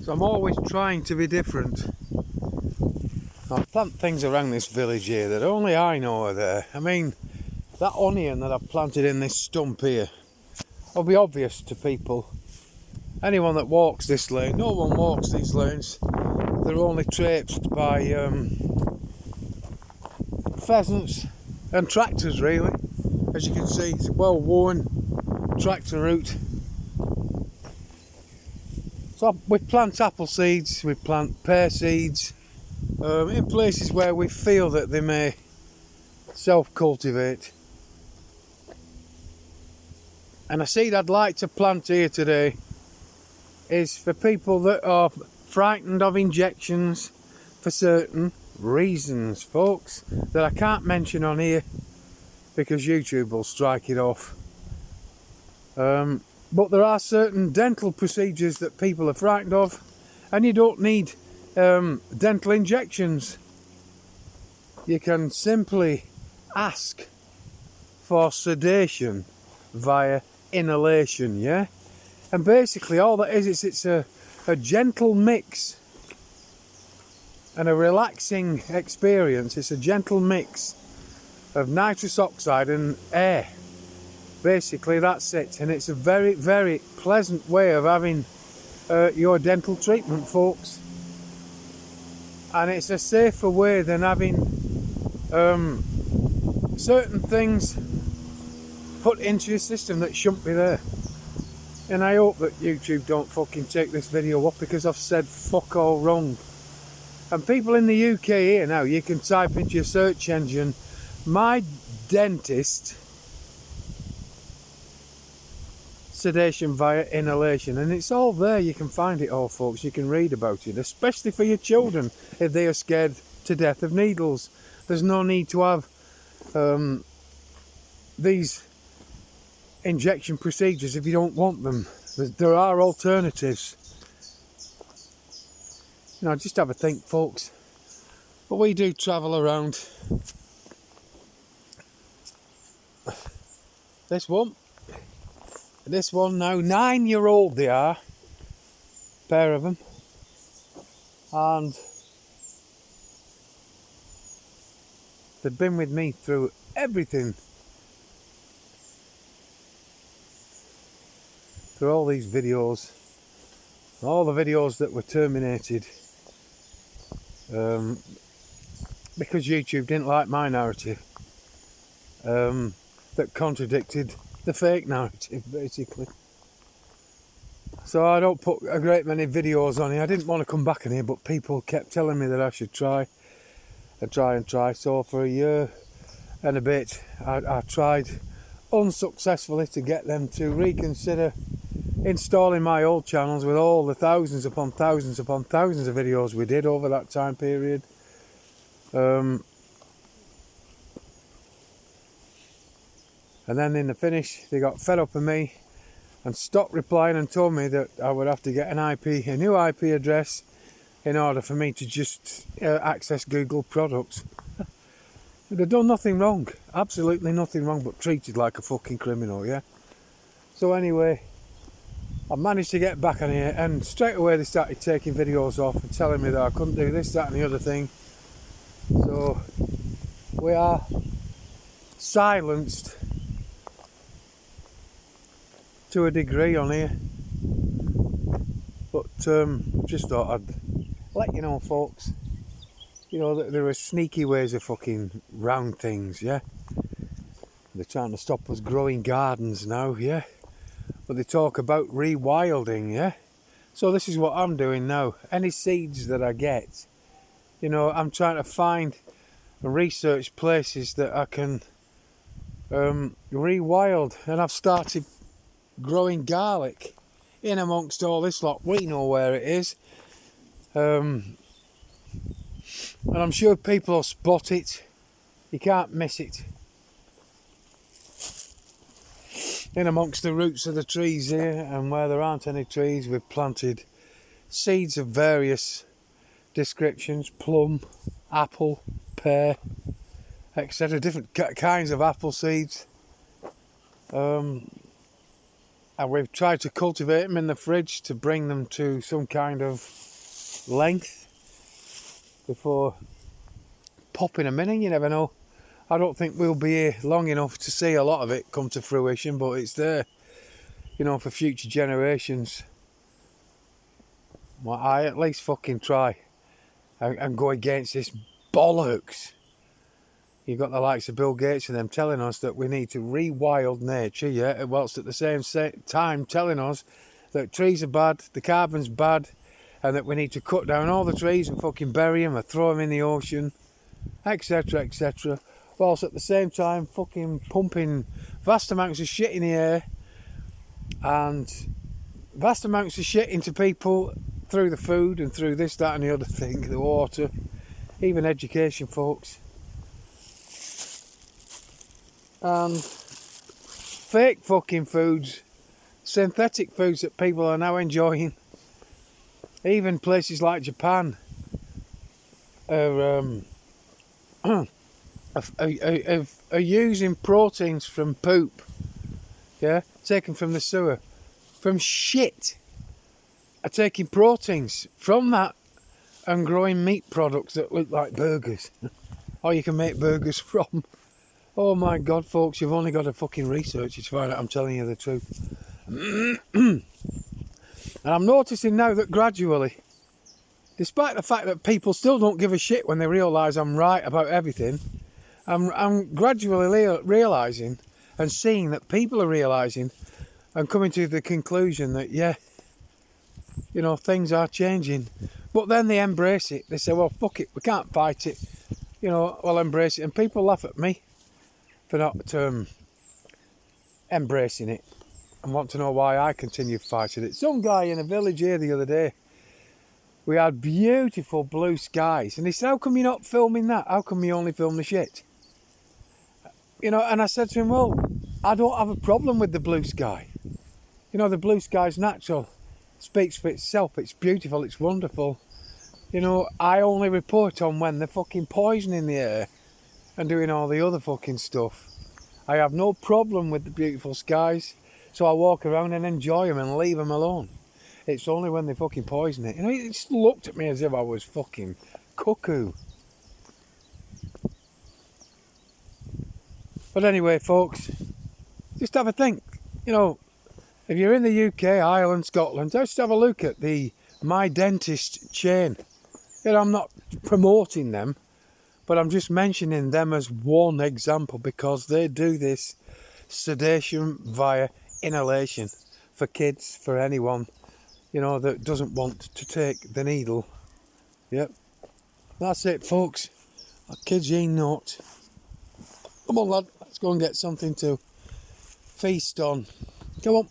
So I'm always trying to be different. I plant things around this village here that only I know are there. I mean, that onion that I've planted in this stump here will be obvious to people. Anyone that walks this lane, no one walks these lanes. They're only traipsed by pheasants and tractors, really. As you can see, it's a well-worn tractor route. So we plant apple seeds, we plant pear seeds in places where we feel that they may self-cultivate. And a seed I'd like to plant here today is for people that are frightened of injections for certain reasons, folks, that I can't mention on here because YouTube will strike it off. But there are certain dental procedures that people are frightened of, and you don't need dental injections. You can simply ask for sedation via inhalation, yeah? And basically all that is it's a gentle mix and a relaxing experience. It's a gentle mix of nitrous oxide and air. Basically that's it, and it's a very, very pleasant way of having your dental treatment, folks. And it's a safer way than having certain things put into your system that shouldn't be there. And I hope that YouTube don't fucking take this video up because I've said fuck all wrong. And people in the UK here now, you can type into your search engine, my dentist sedation via inhalation, and it's all there. You can find it all, folks. You can read about it, especially for your children if they are scared to death of needles. There's no need to have these injection procedures if you don't want them. There are alternatives. You know, just have a think, folks. But we do travel around. This one now, 9-year-old they are, pair of them, and they've been with me through everything, through all these videos, all the videos that were terminated because YouTube didn't like my narrative that contradicted the fake narrative, basically. So I don't put a great many videos on here. I didn't want to come back in here, but people kept telling me that I should try. So for a year and a bit I tried unsuccessfully to get them to reconsider installing my old channels with all the thousands upon thousands upon thousands of videos we did over that time period. And then in the finish, they got fed up with me and stopped replying and told me that I would have to get a new IP address in order for me to just access Google products. They've done nothing wrong, absolutely nothing wrong, but treated like a fucking criminal, yeah? So anyway, I managed to get back on here, and straight away they started taking videos off and telling me that I couldn't do this, that and the other thing. So we are silenced to a degree on here, but just thought I'd let you know, folks, you know, that there are sneaky ways of fucking round things, yeah? They're trying to stop us growing gardens now, yeah? But they talk about rewilding, yeah? So this is what I'm doing now. Any seeds that I get, you know, I'm trying to find and research places that I can rewild, and I've started growing garlic in amongst all this lot. We know where it is, and I'm sure people will spot it. You can't miss it. In amongst the roots of the trees here, and where there aren't any trees, we've planted seeds of various descriptions: plum, apple, pear, etc. Different kinds of apple seeds. And we've tried to cultivate them in the fridge to bring them to some kind of length before popping them in, and you never know. I don't think we'll be here long enough to see a lot of it come to fruition, but it's there, you know, for future generations. Well, I at least fucking try and go against this bollocks. You've got the likes of Bill Gates and them telling us that we need to rewild nature, yeah, whilst at the same time telling us that trees are bad, the carbon's bad, and that we need to cut down all the trees and fucking bury them or throw them in the ocean, etc, etc, whilst at the same time fucking pumping vast amounts of shit in the air and vast amounts of shit into people through the food and through this, that and the other thing, the water, even education, folks. And fake fucking foods, synthetic foods that people are now enjoying. Even places like Japan are using proteins from poop, yeah, taken from the sewer, from shit, are taking proteins from that and growing meat products that look like burgers. Or you can make burgers from. Oh my God, folks, you've only got to fucking research it to find out I'm telling you the truth. And I'm noticing now that gradually, despite the fact that people still don't give a shit when they realise I'm right about everything, I'm gradually realising and seeing that people are realising and coming to the conclusion that, yeah, you know, things are changing. But then they embrace it. They say, well, fuck it, we can't fight it. You know, we'll embrace it. And people laugh at me for not embracing it and want to know why I continue fighting it. Some guy in a village here the other day, we had beautiful blue skies, and he said, how come you're not filming that? How come you only film the shit? You know, and I said to him, well, I don't have a problem with the blue sky. You know, the blue sky's natural, it speaks for itself, it's beautiful, it's wonderful. You know, I only report on when they're fucking poisoning the air and doing all the other fucking stuff. I have no problem with the beautiful skies, so I walk around and enjoy them and leave them alone. It's only when they fucking poison it. You know, he just looked at me as if I was fucking cuckoo. But anyway, folks, just have a think. You know, if you're in the UK, Ireland, Scotland, just have a look at the My Dentist chain. You know, I'm not promoting them, but I'm just mentioning them as one example because they do this sedation via inhalation for kids, for anyone, you know, that doesn't want to take the needle. Yep. That's it, folks. I kid ye not. Come on, lad. Let's go and get something to feast on. Come on.